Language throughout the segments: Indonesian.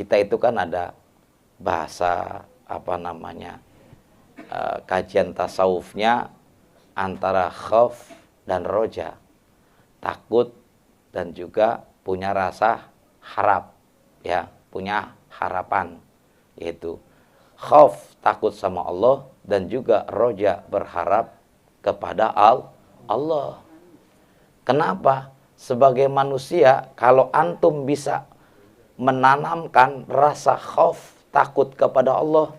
kita itu kan ada bahasa apa namanya, kajian tasawufnya antara khauf dan roja, takut dan juga punya rasa harap, ya, punya harapan, yaitu khauf takut sama Allah dan juga roja berharap kepada Allah. Kenapa? Sebagai manusia, kalau antum bisa menanamkan rasa khauf takut kepada Allah,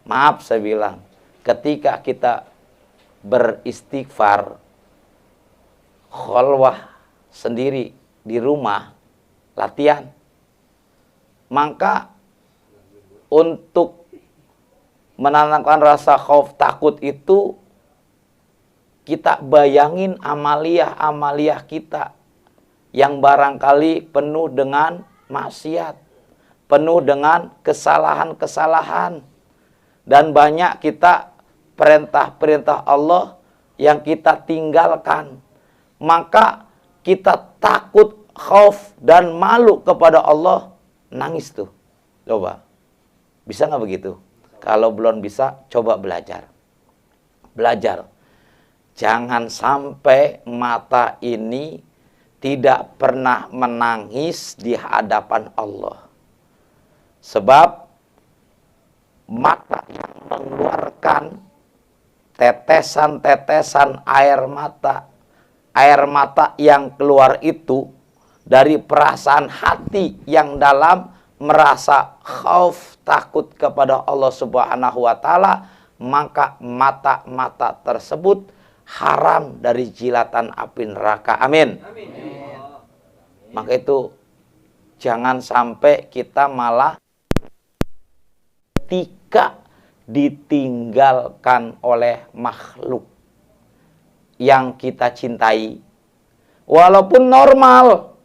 maaf saya bilang, ketika kita beristighfar khalwah sendiri di rumah, latihan, maka untuk menanamkan rasa khauf takut itu, kita bayangin amaliyah kita yang barangkali penuh dengan maksiat, penuh dengan kesalahan-kesalahan, dan banyak kita perintah-perintah Allah yang kita tinggalkan. Maka kita takut, khauf dan malu kepada Allah, nangis tuh. Coba, bisa nggak begitu? Kalau belum bisa, coba belajar. Belajar. Jangan sampai mata ini tidak pernah menangis di hadapan Allah. Sebab mata yang mengeluarkan tetesan-tetesan air mata yang keluar itu dari perasaan hati yang dalam, merasa khauf takut kepada Allah Subhanahu wa taala, maka mata-mata tersebut haram dari jilatan api neraka. Amin. Amin. Maka itu jangan sampai kita malah ketika ditinggalkan oleh makhluk yang kita cintai, walaupun normal,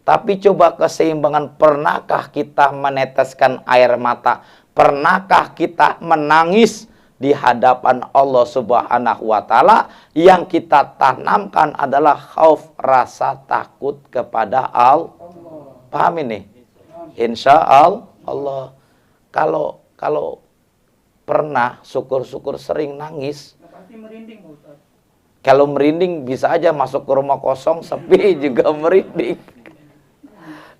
tapi coba keseimbangan. Pernahkah kita meneteskan air mata? Pernahkah kita menangis di hadapan Allah Subhanahu wa taala? Yang kita tanamkan adalah khauf, rasa takut kepada Allah. Paham ini? Insya Allah. Kalau pernah, syukur-syukur sering nangis. Kalau merinding bisa aja masuk ke rumah kosong, sepi juga merinding.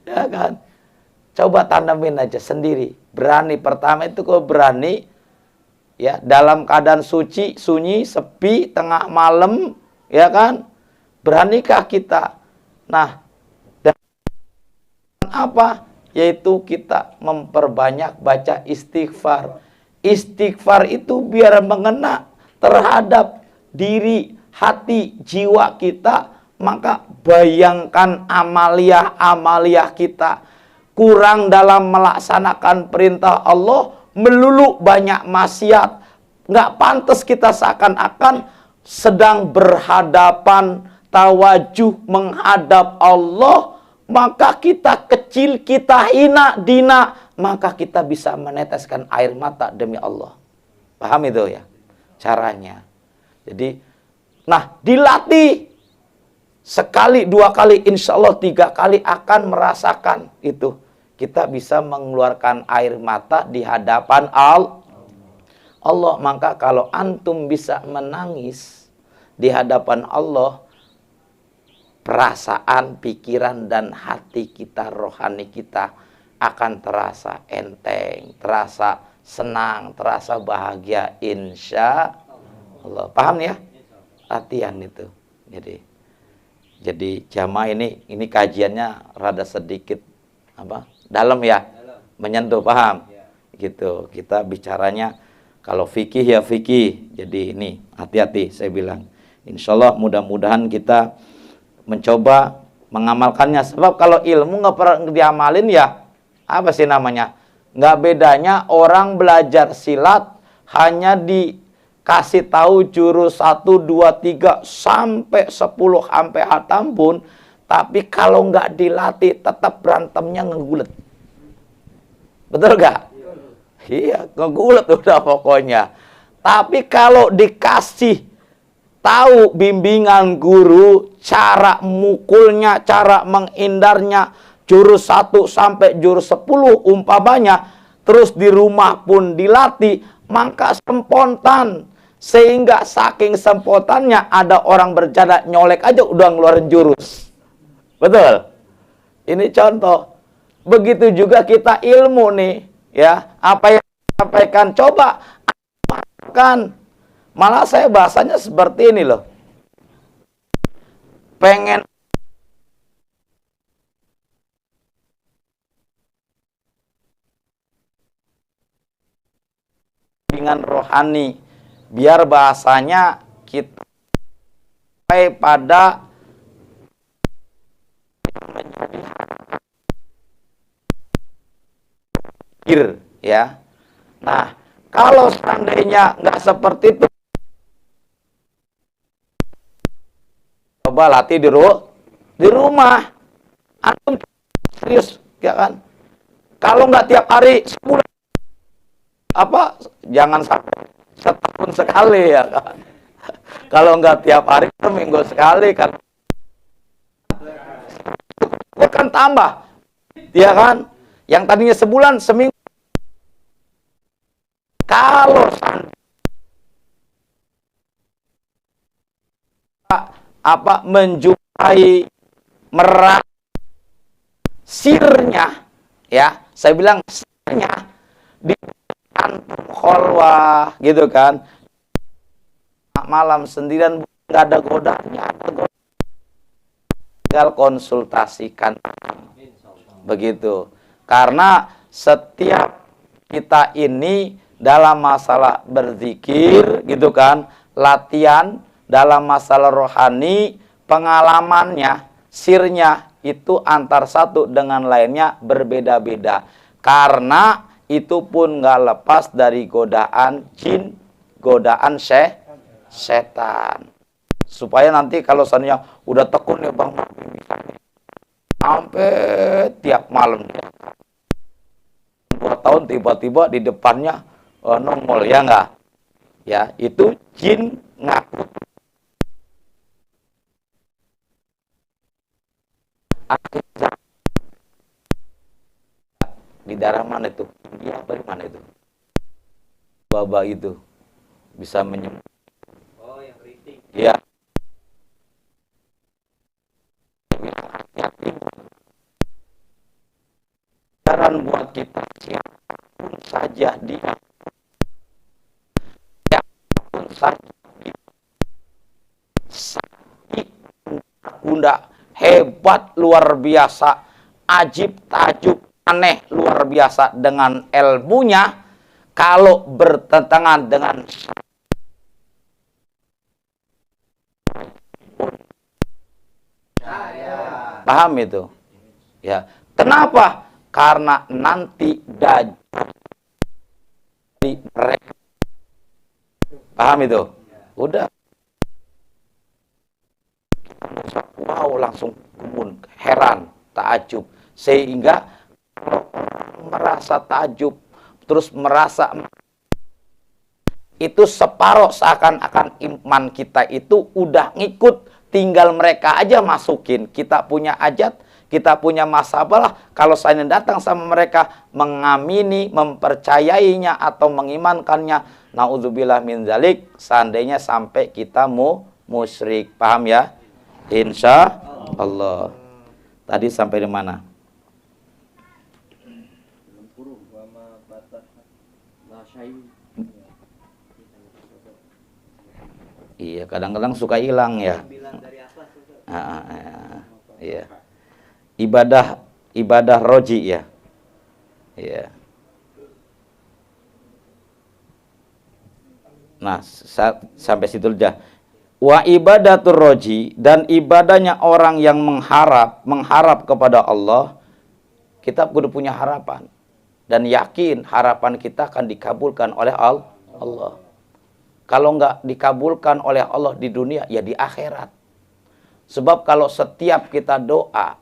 Ya kan? Coba tanamin aja sendiri. Berani. Pertama itu kalau berani, ya, dalam keadaan suci, sunyi, sepi, tengah malam, ya kan? Beranikah kita? Nah, dan apa? Yaitu kita memperbanyak baca istighfar. Istighfar itu biar mengena terhadap diri, hati, jiwa kita. Maka bayangkan amaliyah kita kurang dalam melaksanakan perintah Allah, melulu banyak maksiat. Nggak pantas kita seakan-akan sedang berhadapan, tawajuh menghadap Allah, maka kita kecil, kita hina, dina, maka kita bisa meneteskan air mata demi Allah. Paham itu ya? Caranya. Jadi, nah, dilatih. Sekali, dua kali, insya Allah 3 kali akan merasakan itu. Kita bisa mengeluarkan air mata di hadapan Allah. Maka kalau antum bisa menangis di hadapan Allah, perasaan, pikiran, dan hati kita, rohani kita akan terasa enteng, terasa senang, terasa bahagia, insya Allah. Paham ya? Latihan itu. Jadi jamaah ini kajiannya rada sedikit dalam ya, menyentuh, paham gitu. Kita bicaranya kalau fikih ya fikih. Jadi ini hati-hati saya bilang. Insya Allah mudah-mudahan kita mencoba mengamalkannya. Sebab kalau ilmu nggak pernah diamalin ya apa sih namanya? Nggak bedanya orang belajar silat hanya kasih tahu jurus 1, 2, 3 sampai 10 sampai hatam pun, tapi kalau nggak dilatih tetap berantemnya ngegulet. Betul nggak? Iya, ngegulet udah pokoknya. Tapi kalau dikasih tahu bimbingan guru, cara mukulnya, cara menghindarnya, jurus 1 sampai jurus 10 umpamanya, terus di rumah pun dilatih, maka spontan. Sehingga saking spontannya ada orang bercanda nyolek aja udah ngeluarin jurus. Betul? Ini contoh. Begitu juga kita ilmu nih, ya. Apa yang disampaikan coba amalkan. Malah saya bahasanya seperti ini loh. Pengen dengan rohani, biar bahasanya kita sampai pada ya. Nah, kalau seandainya nggak seperti itu, coba latih di rumah. Antum serius, ya kan? Kalau nggak tiap hari, sebulan apa? Jangan sampai setahun sekali ya kan. Kalau nggak tiap hari, seminggu sekali kan. Bukan tambah, ya kan? Yang tadinya sebulan, seminggu. Kalau menjumpai merah sirnya, ya, saya bilang sirnya di kantung kholwah gitu kan, malam sendirian nggak ada godanya, tinggal konsultasikan begitu. Karena setiap kita ini dalam masalah berzikir gitu kan, latihan dalam masalah rohani, pengalamannya, sirnya itu antar satu dengan lainnya berbeda-beda. Karena itu pun nggak lepas dari godaan jin, godaan setan. Supaya nanti kalau seandainya udah tekun ya Bang, sampai tiap malam 2 tahun tiba-tiba di depannya nongol, ya enggak? Ya, itu jin ngaku. Di daerah mana itu? India apa di mana itu? Baba itu bisa menyembuh. Oh, yang keriting. Iya. Saran buat kita siapapun saja dia, siapapun saja bunda hebat luar biasa, ajib tajub aneh luar biasa dengan ilmunya, kalau bertentangan dengan paham itu? Ya. Kenapa? Karena nanti dajjal di mereka. Paham itu? Udah. Wow, langsung kumun, heran, takjub. Sehingga merasa takjub, terus merasa itu separoh, seakan-akan iman kita itu udah ngikut, tinggal mereka aja masukin. Kita punya ajat, kita punya masalah, kalau saya datang sama mereka mengamini, mempercayainya atau mengimankannya, naudzubillah min dzalik, seandainya sampai kita musyrik. Paham ya? Insya Allah. Tadi sampai di mana? Iya, kadang-kadang suka hilang ya. Iya. Ibadah roji ya. Iya. Nah, sampai situ aja. Wa ibadatur roji, dan ibadahnya orang yang mengharap kepada Allah. Kita kudu punya harapan dan yakin harapan kita akan dikabulkan oleh Allah. Kalau nggak dikabulkan oleh Allah di dunia, ya di akhirat. Sebab kalau setiap kita doa,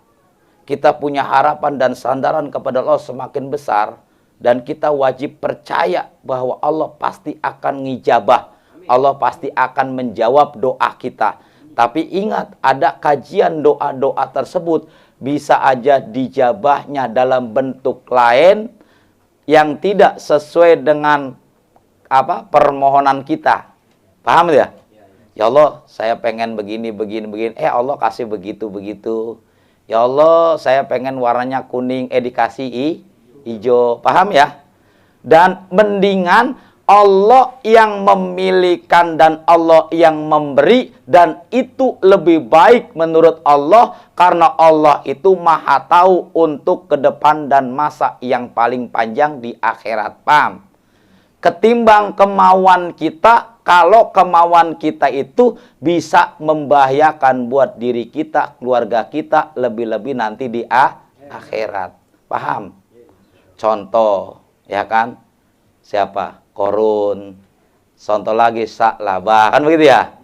kita punya harapan dan sandaran kepada Allah semakin besar, dan kita wajib percaya bahwa Allah pasti akan ngijabah, Allah pasti akan menjawab doa kita. Tapi ingat, ada kajian doa-doa tersebut bisa aja dijabahnya dalam bentuk lain yang tidak sesuai dengan permohonan kita. Paham ya? Ya Allah, saya pengen begini, begini, begini. Allah kasih begitu, begitu. Ya Allah, saya pengen warnanya kuning, dikasih hijau. Paham ya? Dan mendingan Allah yang memilihkan dan Allah yang memberi, dan itu lebih baik menurut Allah karena Allah itu maha tahu untuk ke depan dan masa yang paling panjang di akhirat. Paham? Ketimbang kemauan kita, kalau kemauan kita itu bisa membahayakan buat diri kita, keluarga kita, lebih-lebih nanti di akhirat. Paham? Contoh, ya kan? Siapa? Korun. Contoh lagi Sa'labah, kan begitu ya?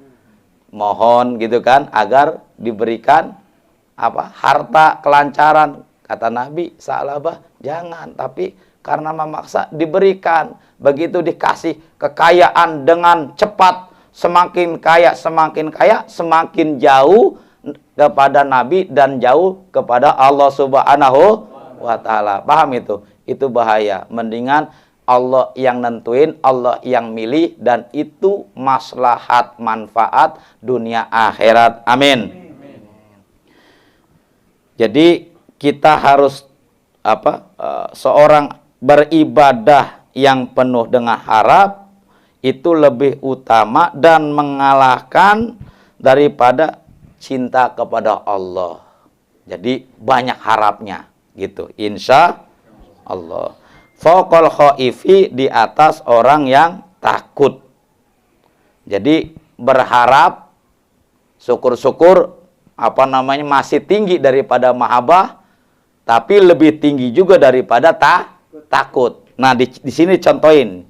Mohon gitu kan agar diberikan harta kelancaran. Kata Nabi, Sa'labah jangan, tapi karena memaksa diberikan. Begitu dikasih kekayaan dengan cepat, semakin kaya, semakin jauh kepada Nabi dan jauh kepada Allah Subhanahu wa Ta'ala. Paham itu? Itu bahaya. Mendingan Allah yang nentuin, Allah yang milih, dan itu maslahat manfaat dunia akhirat. Amin. Jadi kita harus seorang beribadah yang penuh dengan harap itu lebih utama dan mengalahkan daripada cinta kepada Allah. Jadi banyak harapnya gitu. Insya Allah. Faqal khaifi, di atas orang yang takut. Jadi berharap, syukur-syukur masih tinggi daripada mahabbah, tapi lebih tinggi juga daripada takut. Nah, di sini contohin.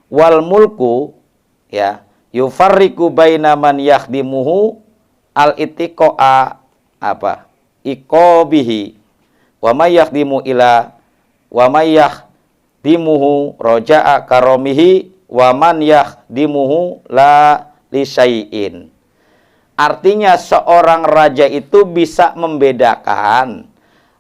Wal mulku ya yufarriqu baina man yakhdimuhu al itiqaa iqabihi wa may yakhdimu ila wa may dimuhu roja'a karomihi wa man yahdimuhu la lisyai'in. Artinya seorang raja itu bisa membedakan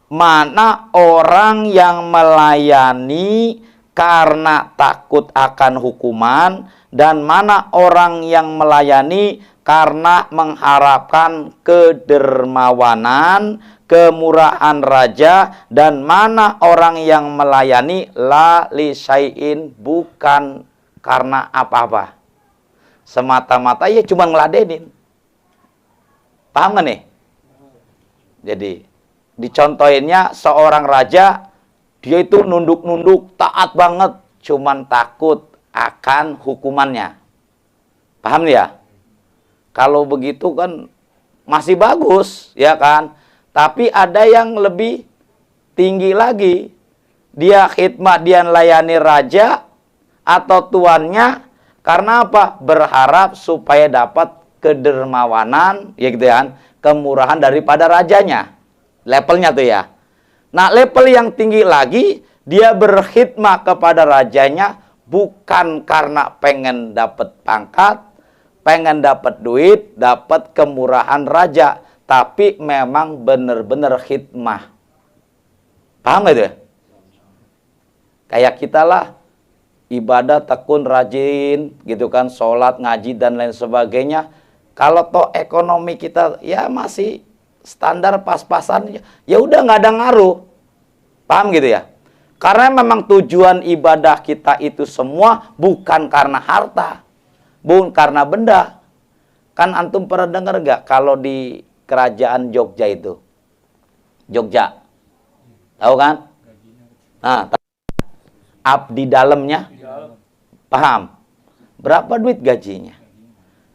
mana orang yang melayani karena takut akan hukuman dan mana orang yang melayani karena mengharapkan kedermawanan, kemurahan raja, dan mana orang yang melayani la li syai'in, bukan karena apa-apa, semata-mata ya cuma ngeladenin. Paham gak nih? Jadi dicontohinnya seorang raja, dia itu nunduk-nunduk, taat banget, cuman takut akan hukumannya. Paham ya? Kalau begitu kan masih bagus, ya kan? Tapi ada yang lebih tinggi lagi. Dia khidmat, dia layani raja atau tuannya karena apa? Berharap supaya dapat kedermawanan, ya gitu kan? Kemurahan daripada rajanya. Levelnya tuh ya. Nah, level yang tinggi lagi, dia berkhidmat kepada rajanya bukan karena pengen dapat pangkat, pengen dapat duit, dapat kemurahan raja, tapi memang benar-benar khidmah. Paham gak itu? Kayak kita lah, ibadah tekun rajin, gitu kan, sholat, ngaji, dan lain sebagainya. Kalau toh ekonomi kita ya masih standar pas-pasan, ya udah nggak ada ngaruh. Paham gitu ya? Karena memang tujuan ibadah kita itu semua bukan karena harta, bukan karena benda. Kan antum pernah dengar gak kalau di kerajaan Jogja itu? Jogja. Tahu kan? Nah, di dalamnya? Paham? Berapa duit gajinya?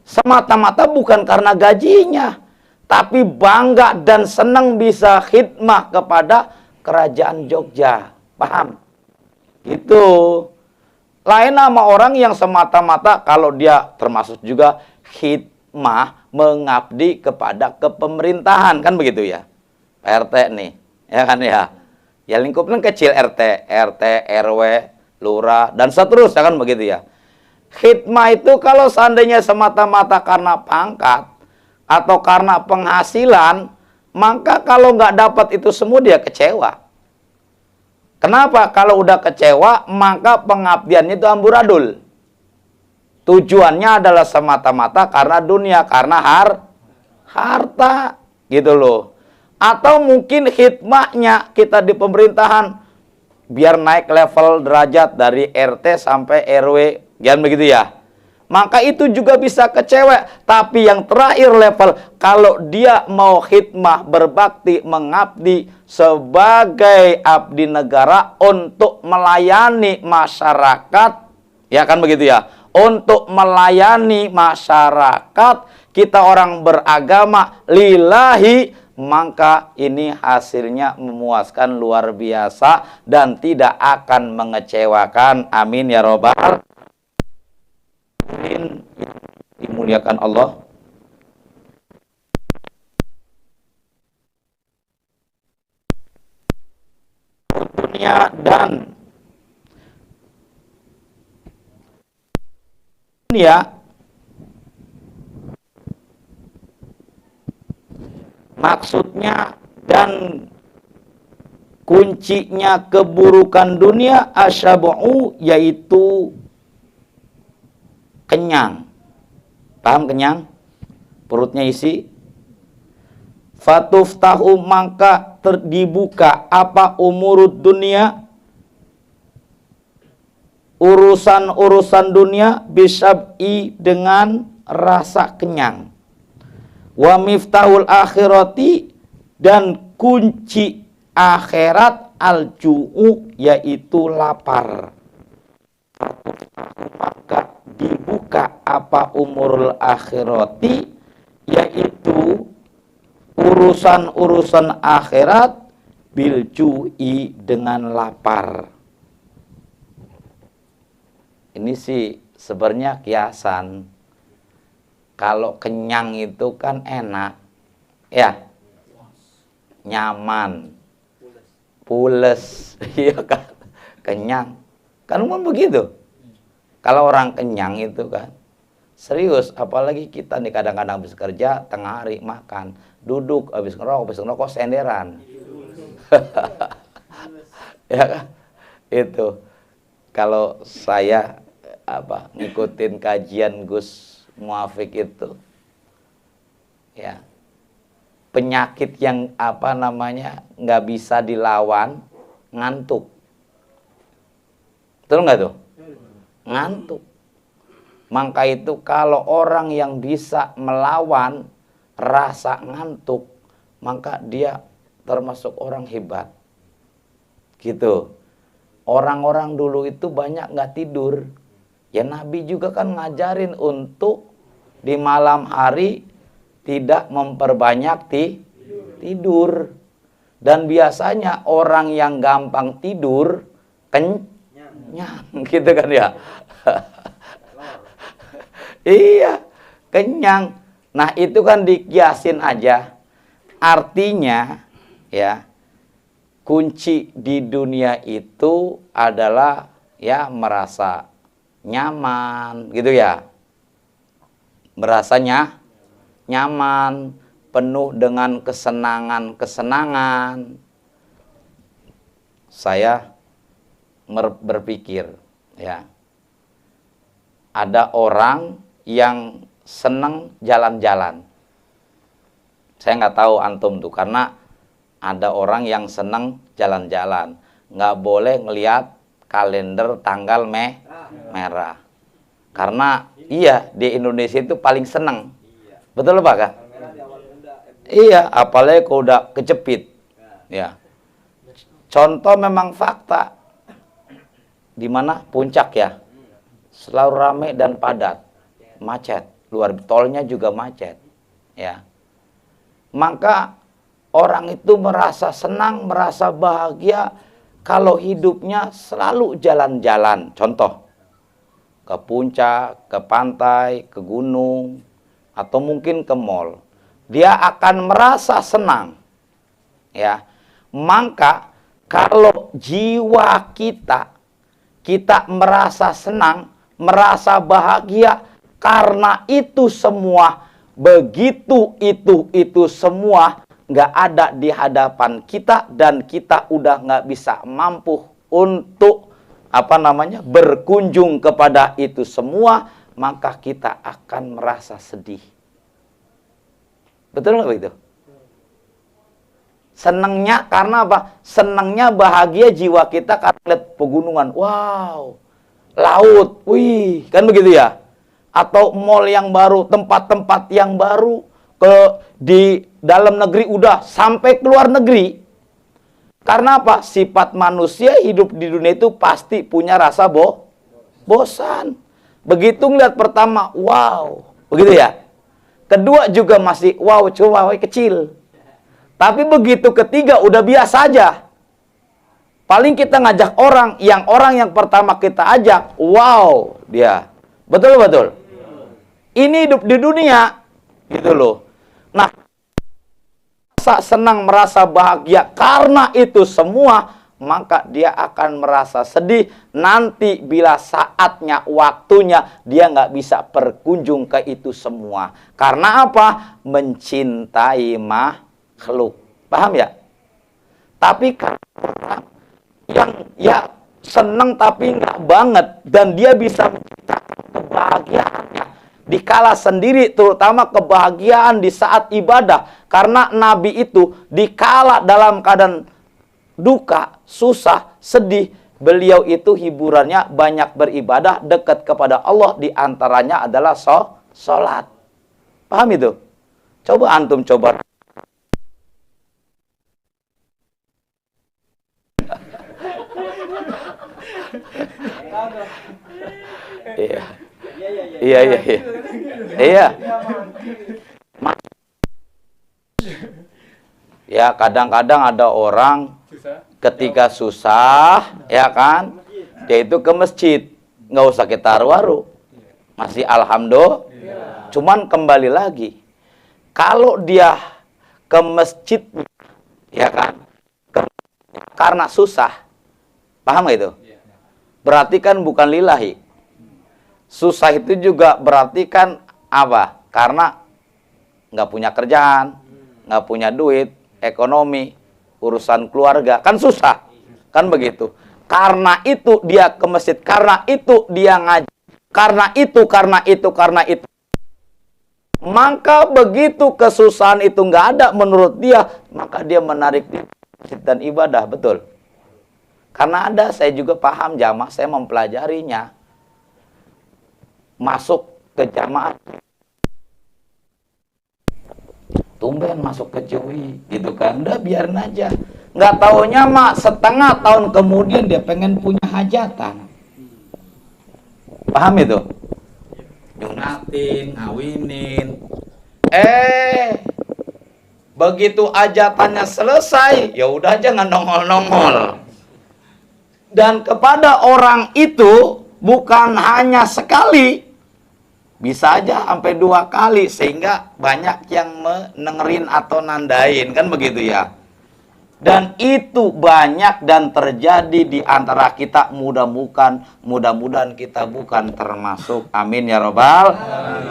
Semata-mata bukan karena gajinya, tapi bangga dan senang bisa khidmah kepada kerajaan Jogja. Paham? Gitu. Lain sama orang yang semata-mata kalau dia termasuk juga khidmah mengabdi kepada kepemerintahan, kan begitu ya? RT nih, ya kan ya? Ya lingkupnya kecil, RT, RW, lurah, dan seterusnya, kan begitu ya? Khidmah itu kalau seandainya semata-mata karena pangkat, atau karena penghasilan, maka kalau nggak dapat itu semua dia kecewa. Kenapa? Kalau udah kecewa, maka pengabdiannya itu amburadul. Tujuannya adalah semata-mata karena dunia, karena harta, gitu loh. Atau mungkin hikmahnya kita di pemerintahan biar naik level derajat dari RT sampai RW, jangan begitu ya. Maka itu juga bisa kecewa. Tapi yang terakhir level, kalau dia mau khidmah, berbakti, mengabdi sebagai abdi negara untuk melayani masyarakat, ya kan begitu ya. Untuk melayani masyarakat, kita orang beragama lillahi, maka ini hasilnya memuaskan luar biasa dan tidak akan mengecewakan. Amin ya robbal. Dimuliakan Allah. Dunia dan dunia maksudnya dan kuncinya keburukan dunia asyabu'u, yaitu kenyang. Paham kenyang? Perutnya isi. Fatuftahu, maka dibuka apa umurud dunia, urusan-urusan dunia, bisab'i, dengan rasa kenyang. Wa miftahul akhirati, dan kunci akhirat, al-ju'u, yaitu lapar. Maka dibuka apa umurul akhirati, yaitu urusan-urusan akhirat, bilju'i, dengan lapar. Ini sih sebenarnya kiasan. Kalau kenyang itu kan enak, ya, nyaman, pules, iya kan, kenyang. Kan umum begitu. Kalau orang kenyang itu kan serius, apalagi kita nih kadang-kadang habis kerja tengah hari makan, duduk habis ngerokok senderan. Ya kan? Itu kalau saya ngikutin kajian Gus Muafik itu, ya, penyakit yang nggak bisa dilawan, ngantuk. Betul nggak tuh? Ngantuk. Maka itu kalau orang yang bisa melawan rasa ngantuk, maka dia termasuk orang hebat. Gitu. Orang-orang dulu itu banyak nggak tidur. Ya Nabi juga kan ngajarin untuk di malam hari tidak memperbanyak tidur. Dan biasanya orang yang gampang tidur kenyang, gitu kan ya. Iya, kenyang. Nah, itu kan dikiasin aja. Artinya, ya, kunci di dunia itu adalah ya merasa nyaman, gitu ya. Merasanya nyaman, penuh dengan kesenangan-kesenangan. Saya berpikir, ya, ada orang yang seneng jalan-jalan. Saya nggak tahu antum tuh, karena ada orang yang seneng jalan-jalan, nggak boleh ngelihat kalender tanggal merah. Karena iya, di Indonesia itu paling seneng. Betul Pak Kak? Iya, apalagi kalau udah kejepit. Ya. Contoh memang fakta. Di mana puncak ya, selalu ramai dan padat, macet, luar tolnya juga macet, ya. Maka orang itu merasa senang, merasa bahagia kalau hidupnya selalu jalan-jalan. Contoh, ke puncak, ke pantai, ke gunung, atau mungkin ke mall. Dia akan merasa senang, ya. Maka kalau jiwa kita merasa senang, merasa bahagia, karena itu semua begitu itu semua nggak ada di hadapan kita dan kita udah nggak bisa mampu untuk berkunjung kepada itu semua, maka kita akan merasa sedih. Betul nggak begitu? Senangnya karena apa? Senangnya bahagia jiwa kita karena lihat pegunungan. Wow, laut, wih, kan begitu ya? Atau mall yang baru, tempat-tempat yang baru, di dalam negeri udah sampai keluar negeri. Karena apa? Sifat manusia hidup di dunia itu pasti punya rasa bosan. Begitu ngeliat pertama, wow, begitu ya. Kedua juga masih wow, cuma kecil. Tapi begitu ketiga udah biasa aja. Paling kita ngajak orang yang pertama kita ajak, wow, dia. Betul. Ini hidup di dunia, gitu loh. Nah, merasa senang, merasa bahagia karena itu semua, maka dia akan merasa sedih nanti bila saatnya, waktunya, dia nggak bisa berkunjung ke itu semua. Karena apa? Mencintai makhluk. Paham ya? Tapi kalau orang yang ya senang tapi nggak banget, dan dia bisa menciptakan kebahagiaannya dikala sendiri, terutama kebahagiaan di saat ibadah. Karena Nabi itu dikala dalam keadaan duka, susah, sedih, beliau itu hiburannya banyak beribadah dekat kepada Allah, diantaranya adalah sholat. Paham itu? Coba antum coba. Iya. Ya, kadang-kadang ada orang ketika susah, ya kan, dia itu ke masjid, nggak usah ke taruh-waru, masih alhamdulillah. Cuman kembali lagi, kalau dia ke masjid, ya kan, karena susah, paham gak itu? Berarti kan bukan lillahi. Susah itu juga berarti kan apa? Karena nggak punya kerjaan, nggak punya duit, ekonomi, urusan keluarga, kan susah, kan begitu. Karena itu dia ke masjid, karena itu dia ngaji, karena itu. Maka begitu kesusahan itu nggak ada menurut dia, maka dia menarik diri dan ibadah, betul. Karena ada, saya juga paham jamaah, saya mempelajarinya. Masuk ke jamaah, tumben masuk ke cuy, gitu kan, udah biarin aja. Nggak taunya mak setengah tahun kemudian dia pengen punya hajatan. Paham itu? Nyunatin, ngawinin. Begitu hajatannya selesai, ya udah jangan nongol-nongol. Dan kepada orang itu bukan hanya sekali, bisa aja sampai 2 kali, sehingga banyak yang mendengerin atau nandain, kan begitu ya. Dan itu banyak dan terjadi di antara kita, mudah-mudahan kita bukan termasuk. Amin ya robbal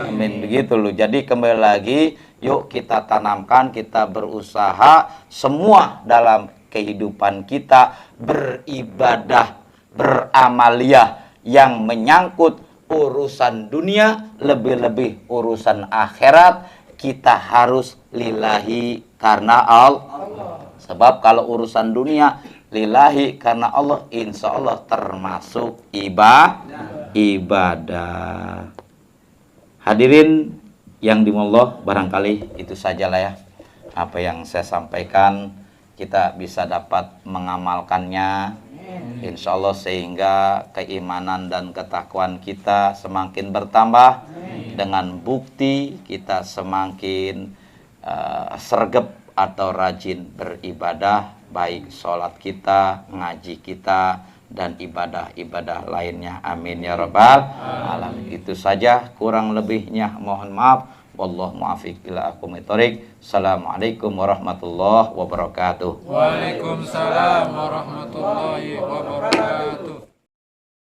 amin. Begitu loh. Jadi kembali lagi, yuk kita tanamkan, kita berusaha semua dalam kehidupan kita beribadah, beramaliyah yang menyangkut urusan dunia, lebih-lebih urusan akhirat. Kita harus lillahi karena Allah. Sebab kalau urusan dunia lillahi karena Allah, insya Allah termasuk ibadah. Hadirin yang dimulai Allah, barangkali itu sajalah ya apa yang saya sampaikan, kita bisa dapat mengamalkannya insya Allah, sehingga keimanan dan ketakwaan kita semakin bertambah. Dengan bukti kita semakin sergap atau rajin beribadah, baik sholat kita, ngaji kita, dan ibadah-ibadah lainnya. Amin ya rabbal alamin. Itu saja, kurang lebihnya mohon maaf. Wallahu muwaffiq ila aqwamit thoriq. Assalamualaikum warahmatullahi wabarakatuh. Waalaikumsalam warahmatullahi wabarakatuh.